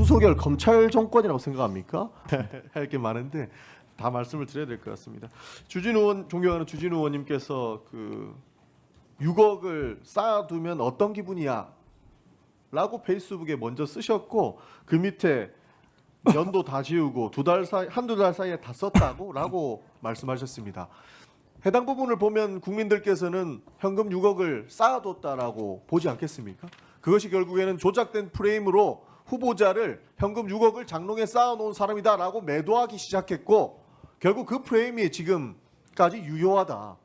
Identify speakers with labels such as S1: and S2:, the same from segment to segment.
S1: 윤석열 검찰 정권이라고 생각합니까? 할 게 많은데 다 말씀을 드려야 될 것 같습니다. 주진우 의원, 존경하는 주진우 의원님께서 그 6억을 쌓아두면 어떤 기분이야? 라고 페이스북에 먼저 쓰셨고 그 밑에 연도 다 지우고 한두 달 사이에 다 썼다고 라고 말씀하셨습니다. 해당 부분을 보면 국민들께서는 현금 6억을 쌓아뒀다라고 보지 않겠습니까? 그것이 결국에는 조작된 프레임으로 후보자를 현금 6억을 장롱에 쌓아놓은 사람이다라고 매도하기 시작했고 결국 그 프레임이 지금까지 유효하다.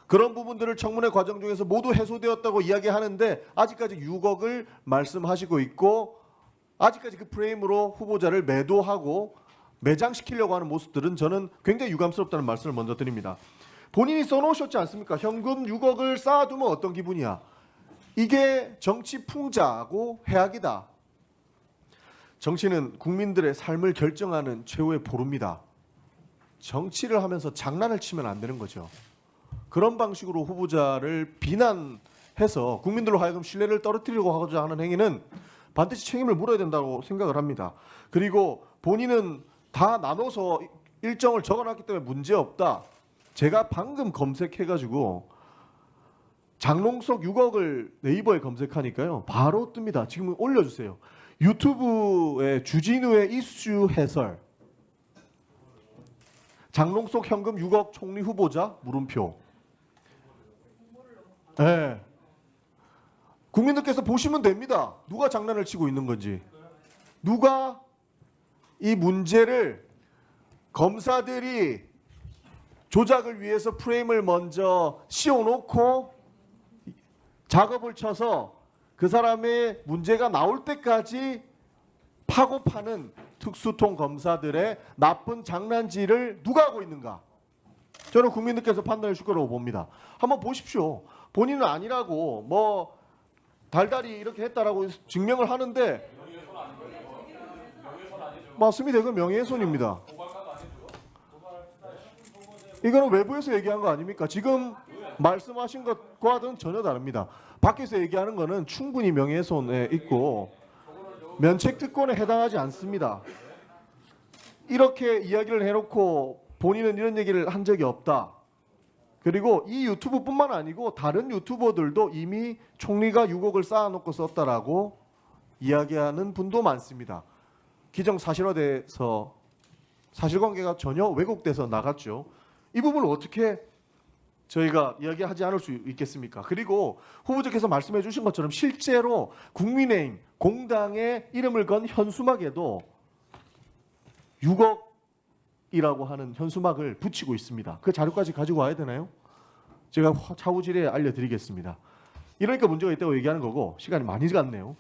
S1: 그런 부분들을 청문회 과정 중에서 모두 해소되었다고 이야기하는데 아직까지 6억을 말씀하시고 있고 아직까지 그 프레임으로 후보자를 매도하고 매장시키려고 하는 모습들은 저는 굉장히 유감스럽다는 말씀을 먼저 드립니다. 본인이 써놓으셨지 않습니까? 현금 6억을 쌓아두면 어떤 기분이야? 이게 정치 풍자하고 해악이다. 정치는 국민들의 삶을 결정하는 최후의 보루입니다. 정치를 하면서 장난을 치면 안 되는 거죠. 그런 방식으로 후보자를 비난해서 국민들로 하여금 신뢰를 떨어뜨리려고 하고자 하는 행위는 반드시 책임을 물어야 된다고 생각을 합니다. 그리고 본인은 다 나눠서 일정을 적어놨기 때문에 문제없다. 제가 방금 검색해가지고 장롱 속 6억을 네이버에 검색하니까요. 바로 뜹니다. 지금 올려주세요. 유튜브에 주진우의 이슈 해설 장롱 속 현금 6억 총리 후보자 물음표. 네. 국민들께서 보시면 됩니다. 누가 장난을 치고 있는 건지. 누가 이 문제를 검사들이 조작을 위해서 프레임을 먼저 씌워놓고 작업을 쳐서 그 사람의 문제가 나올 때까지 파고 파는 특수통 검사들의 나쁜 장난질을 누가 하고 있는가? 저는 국민들께서 판단해 줄 거라고 봅니다. 한번 보십시오. 본인은 아니라고 뭐 달달이 이렇게 했다라고 증명을 하는데 맞습니다. 이건 명예훼손입니다. 이거는 외부에서 얘기한 거 아닙니까? 지금 말씀하신 것과는 전혀 다릅니다. 밖에서 얘기하는 거는 충분히 명예훼손에 있고 면책특권에 해당하지 않습니다. 이렇게 이야기를 해놓고 본인은 이런 얘기를 한 적이 없다. 그리고 이 유튜브뿐만 아니고 다른 유튜버들도 이미 총리가 6억을 쌓아놓고 썼다라고 이야기하는 분도 많습니다. 기정사실화돼서 사실관계가 전혀 왜곡돼서 나갔죠. 이 부분을 어떻게 저희가 이야기하지 않을 수 있겠습니까? 그리고 후보자께서 말씀해 주신 것처럼 실제로 국민의힘 공당의 이름을 건 현수막에도 6억이라고 하는 현수막을 붙이고 있습니다. 그 자료까지 가지고 와야 되나요? 제가 차후 질의에 알려드리겠습니다. 이러니까 문제가 있다고 얘기하는 거고 시간이 많이 갔네요.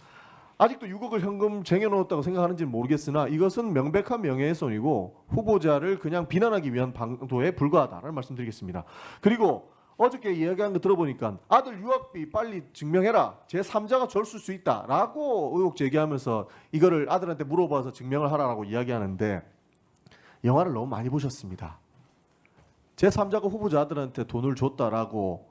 S1: 아직도 6억을 현금 쟁여놓았다고 생각하는지는 모르겠으나 이것은 명백한 명예훼손이고 후보자를 그냥 비난하기 위한 방도에 불과하다는 말씀드리겠습니다. 그리고 어저께 이야기한 거 들어보니까 아들 유학비 빨리 증명해라. 제3자가 줬을 수 있다라고 의혹 제기하면서 이거를 아들한테 물어봐서 증명을 하라고 이야기하는데 영화를 너무 많이 보셨습니다. 제3자가 후보자 아들한테 돈을 줬다라고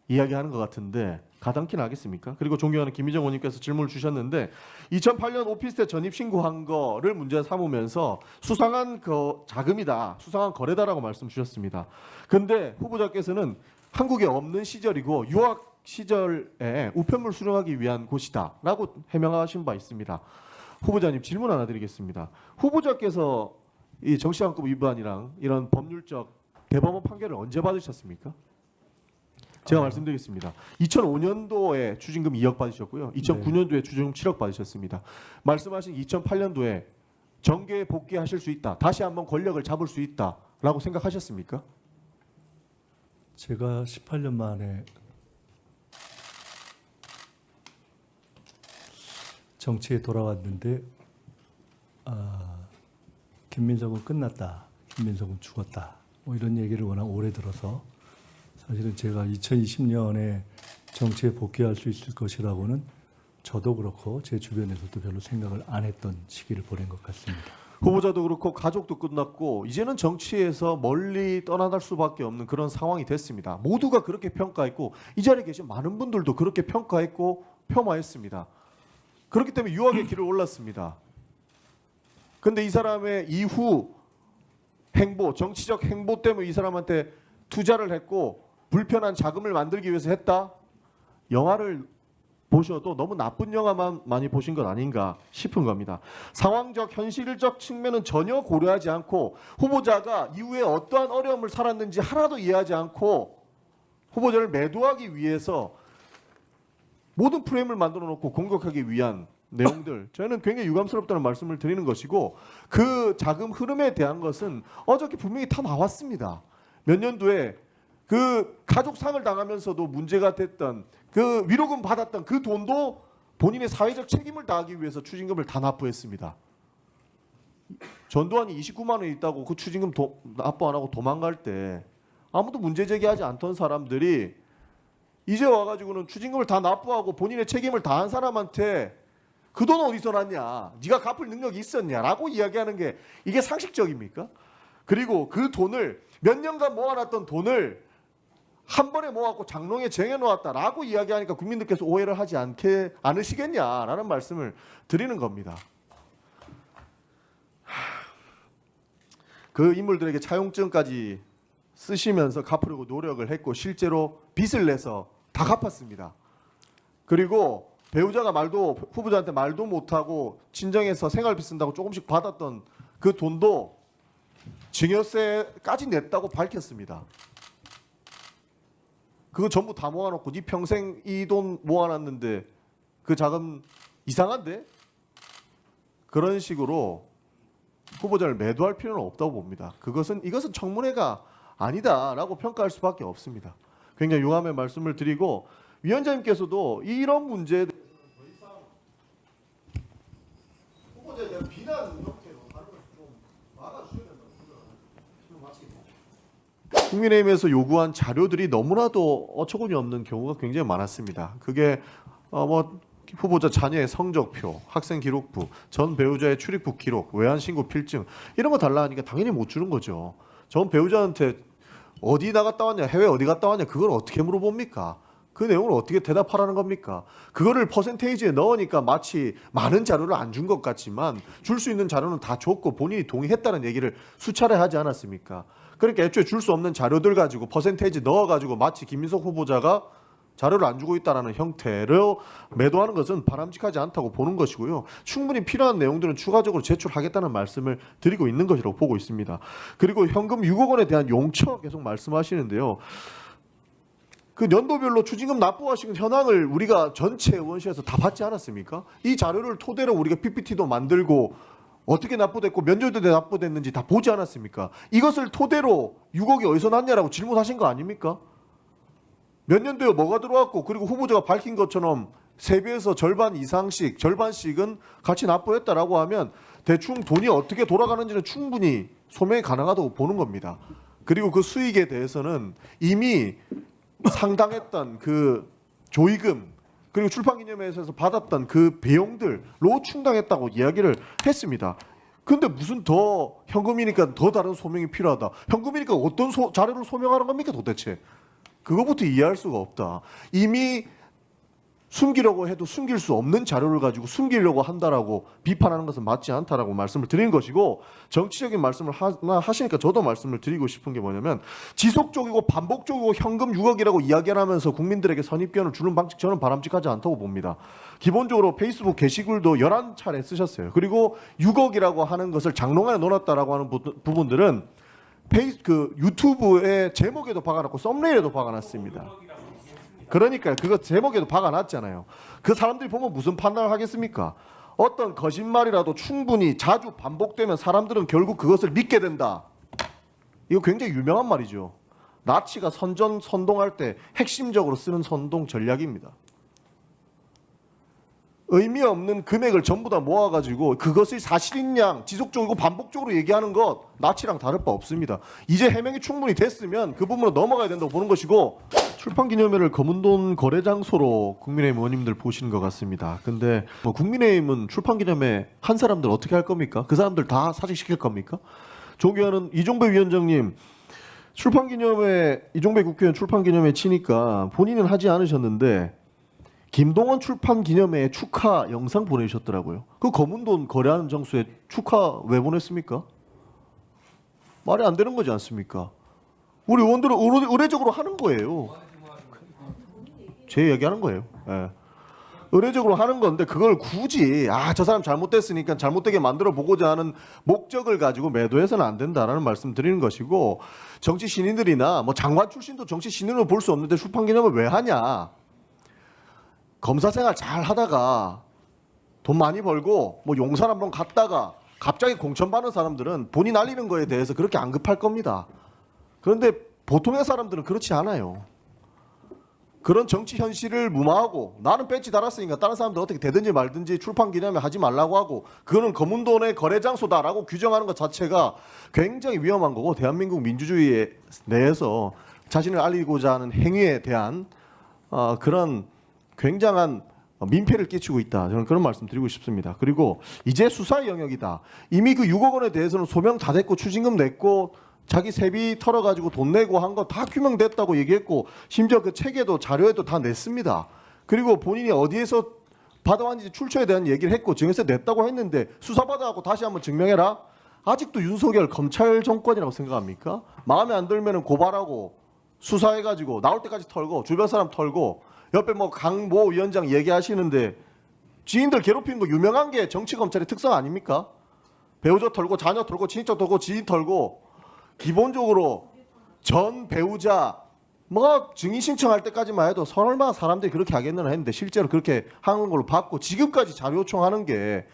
S1: 이야기하는 것 같은데 가당키는 하겠습니까? 그리고 존경하는 김희정 의원님께서 질문을 주셨는데 2008년 오피스텔 전입 신고한 거를 문제 삼으면서 수상한 자금이다, 수상한 거래다라고 말씀 주셨습니다. 근데 후보자께서는 한국에 없는 시절이고 유학 시절에 우편물 수령하기 위한 곳이다라고 해명하신 바 있습니다. 후보자님 질문 하나 드리겠습니다. 후보자께서 이 정치자금법 위반이랑 이런 법률적 대법원 판결을 언제 받으셨습니까? 제가 말씀드리겠습니다. 2005년도에 추징금 2억 받으셨고요. 2009년도에 추징금 7억 받으셨습니다. 말씀하신 2008년도에 정계에 복귀하실 수 있다. 다시 한번 권력을 잡을 수 있다라고 생각하셨습니까?
S2: 제가 18년 만에 정치에 돌아왔는데 김민석은 끝났다. 김민석은 죽었다. 뭐 이런 얘기를 워낙 오래 들어서 사실은 제가 2020년에 정치에 복귀할 수 있을 것이라고는 저도 그렇고 제 주변에서도 별로 생각을 안 했던 시기를 보낸 것 같습니다.
S1: 후보자도 그렇고 가족도 끝났고 이제는 정치에서 멀리 떠나갈 수밖에 없는 그런 상황이 됐습니다. 모두가 그렇게 평가했고 이 자리에 계신 많은 분들도 그렇게 평가했고 폄하했습니다. 그렇기 때문에 유학의 길을 올랐습니다. 근데 이 사람의 이후 행보, 정치적 행보 때문에 이 사람한테 투자를 했고 불편한 자금을 만들기 위해서 했다. 영화를 보셔도 너무 나쁜 영화만 많이 보신 것 아닌가 싶은 겁니다. 상황적, 현실적 측면은 전혀 고려하지 않고 후보자가 이후에 어떠한 어려움을 살았는지 하나도 이해하지 않고 후보자를 매도하기 위해서 모든 프레임을 만들어 놓고 공격하기 위한 내용들, 저는 굉장히 유감스럽다는 말씀을 드리는 것이고, 그 자금 흐름에 대한 것은 어저께 분명히 다 나왔습니다. 몇 년도에 그 가족상을 당하면서도 문제가 됐던, 그 위로금 받았던 그 돈도 본인의 사회적 책임을 다하기 위해서 추징금을 다 납부했습니다. 전두환이 29만 원이 있다고 그 추징금 납부 안 하고 도망갈 때 아무도 문제 제기하지 않던 사람들이 이제 와가지고는 추징금을 다 납부하고 본인의 책임을 다한 사람한테 그 돈 어디서 났냐, 네가 갚을 능력이 있었냐라고 이야기하는 게 이게 상식적입니까? 그리고 그 돈을 몇 년간 모아놨던 돈을 한 번에 모아갖고 장롱에 쟁여놓았다라고 이야기하니까 국민들께서 오해를 하지 않으시겠냐라는 말씀을 드리는 겁니다. 그 인물들에게 차용증까지 쓰시면서 갚으려고 노력을 했고 실제로 빚을 내서 다 갚았습니다. 그리고 배우자가 후보자한테 말도 못하고 친정에서 생활비 쓴다고 조금씩 받았던 그 돈도 증여세까지 냈다고 밝혔습니다. 그거 전부 다 모아놓고 네 평생 이 돈 모아놨는데 그 자금 이상한데? 그런 식으로 후보자를 매도할 필요는 없다고 봅니다. 이것은 청문회가 아니다라고 평가할 수밖에 없습니다. 굉장히 유감의 말씀을 드리고, 위원장님께서도 이런 문제에 대해서는 더 이상 후보자에 대한 비난 형태로 다른 것을 좀 막아주셔야 된다고 생각합니다. 국민의힘에서 요구한 자료들이 너무나도 어처구니 없는 경우가 굉장히 많았습니다. 그게 후보자 자녀의 성적표, 학생 기록부, 전 배우자의 출입국 기록, 외환 신고 필증 이런 거 달라 하니까 당연히 못 주는 거죠. 전 배우자한테 어디 나갔다 왔냐, 해외 어디 갔다 왔냐, 그걸 어떻게 물어봅니까? 그 내용을 어떻게 대답하라는 겁니까? 그거를 퍼센테이지에 넣으니까 마치 많은 자료를 안 준 것 같지만 줄 수 있는 자료는 다 줬고 본인이 동의했다는 얘기를 수차례 하지 않았습니까? 그러니까 애초에 줄 수 없는 자료들 가지고 퍼센테이지 넣어가지고 마치 김민석 후보자가 자료를 안 주고 있다는 형태로 매도하는 것은 바람직하지 않다고 보는 것이고요. 충분히 필요한 내용들은 추가적으로 제출하겠다는 말씀을 드리고 있는 것이라고 보고 있습니다. 그리고 현금 6억 원에 대한 용처 계속 말씀하시는데요. 그 연도별로 추징금 납부하신 현황을 우리가 전체 의원실에서 다 받지 않았습니까? 이 자료를 토대로 우리가 PPT도 만들고 어떻게 납부됐고 몇 년도에 납부됐는지 다 보지 않았습니까? 이것을 토대로 6억이 어디서 났냐라고 질문하신 거 아닙니까? 몇 년도에 뭐가 들어왔고, 그리고 후보자가 밝힌 것처럼 세배에서 절반 이상씩, 절반씩은 같이 납부했다라고 하면 대충 돈이 어떻게 돌아가는지는 충분히 소명이 가능하다고 보는 겁니다. 그리고 그 수익에 대해서는 이미 상당했던 그 조의금, 그리고 출판기념회에서 받았던 그 비용들로 충당했다고 이야기를 했습니다. 근데 무슨 더 현금이니까 더 다른 소명이 필요하다. 현금이니까 어떤 자료를 소명하는 겁니까 도대체? 그거부터 이해할 수가 없다. 이미 숨기려고 해도 숨길 수 없는 자료를 가지고 숨기려고 한다라고 비판하는 것은 맞지 않다라고 말씀을 드리는 것이고, 정치적인 말씀을 하시니까 저도 말씀을 드리고 싶은 게 뭐냐면, 지속적이고 반복적이고 현금 6억이라고 이야기를 하면서 국민들에게 선입견을 주는 방식, 저는 바람직하지 않다고 봅니다. 기본적으로 페이스북 게시글도 11차례 쓰셨어요. 그리고 6억이라고 하는 것을 장롱 안에 넣어놨다라고 하는 부분들은 유튜브의 제목에도 박아놨고 썸네일에도 박아놨습니다. 그러니까 그거 제목에도 박아놨잖아요. 그 사람들이 보면 무슨 판단을 하겠습니까? 어떤 거짓말이라도 충분히 자주 반복되면 사람들은 결국 그것을 믿게 된다. 이거 굉장히 유명한 말이죠. 나치가 선동할 때 핵심적으로 쓰는 선동 전략입니다. 의미 없는 금액을 전부 다 모아가지고 그것이 사실인 양 지속적이고 반복적으로 얘기하는 것, 나치랑 다를 바 없습니다. 이제 해명이 충분히 됐으면 그 부분으로 넘어가야 된다고 보는 것이고, 출판기념회를 검은돈 거래 장소로 국민의힘 의원님들 보시는 것 같습니다. 근데 국민의힘은 출판기념회 한 사람들 어떻게 할 겁니까? 그 사람들 다 사직시킬 겁니까? 존경하는 이종배 위원장님, 출판기념회, 이종배 국회의원 출판기념회 치니까 본인은 하지 않으셨는데 김동원 출판 기념회에 축하 영상 보내주셨더라고요. 그 검은 돈 거래하는 장소에 축하 왜 보냈습니까? 말이 안 되는 거지 않습니까? 우리 의원들은 의례적으로 하는 거예요. 제 얘기하는 거예요. 예. 의례적으로 하는 건데 그걸 굳이 저 사람 잘못됐으니까 잘못되게 만들어 보고자 하는 목적을 가지고 매도해서는 안 된다라는 말씀 드리는 것이고, 정치 신인들이나 뭐 장관 출신도 정치 신인으로 볼 수 없는데 출판 기념을 왜 하냐? 검사 생활 잘 하다가 돈 많이 벌고 뭐 용산 한번 갔다가 갑자기 공천 받는 사람들은 본인 알리는 거에 대해서 그렇게 안 급할 겁니다. 그런데 보통의 사람들은 그렇지 않아요. 그런 정치 현실을 무마하고 나는 배지 달았으니까 다른 사람들 어떻게 되든지 말든지 출판 기념회 하지 말라고 하고 그거는 검은 돈의 거래 장소다라고 규정하는 것 자체가 굉장히 위험한 거고, 대한민국 민주주의 내에서 자신을 알리고자 하는 행위에 대한 그런 굉장한 민폐를 끼치고 있다. 저는 그런 말씀 드리고 싶습니다. 그리고 이제 수사의 영역이다. 이미 그 6억 원에 대해서는 소명 다 됐고 추징금 냈고 자기 세비 털어가지고 돈 내고 한 거 다 규명됐다고 얘기했고, 심지어 그 책에도 자료에도 다 냈습니다. 그리고 본인이 어디에서 받아왔는지 출처에 대한 얘기를 했고 증여세 냈다고 했는데 수사받아갖고 다시 한번 증명해라? 아직도 윤석열 검찰 정권이라고 생각합니까? 마음에 안 들면 고발하고 수사해가지고 나올 때까지 털고 주변 사람 털고 옆에 뭐 강모 위원장 얘기하시는데 지인들 괴롭히는 거 유명한 게 정치 검찰의 특성 아닙니까? 배우자 털고 자녀 털고 친인척 털고 지인 털고, 기본적으로 전 배우자 뭐 증인 신청할 때까지만 해도 설마 사람들이 그렇게 하겠느냐 했는데 실제로 그렇게 하는 걸로 봤고, 지금까지 자료 요청하는 게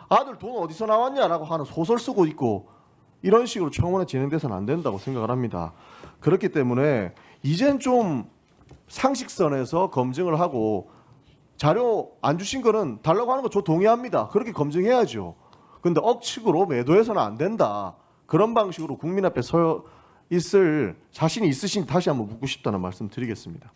S1: 아들 돈 어디서 나왔냐라고 하는 소설 쓰고 있고, 이런 식으로 청문회 진행돼서는 안 된다고 생각을 합니다. 그렇기 때문에 이젠 좀 상식선에서 검증을 하고, 자료 안 주신 거는 달라고 하는 거 저 동의합니다. 그렇게 검증해야죠. 근데 억측으로 매도해서는 안 된다. 그런 방식으로 국민 앞에 서 있을 자신이 있으신 다시 한번 묻고 싶다는 말씀 드리겠습니다.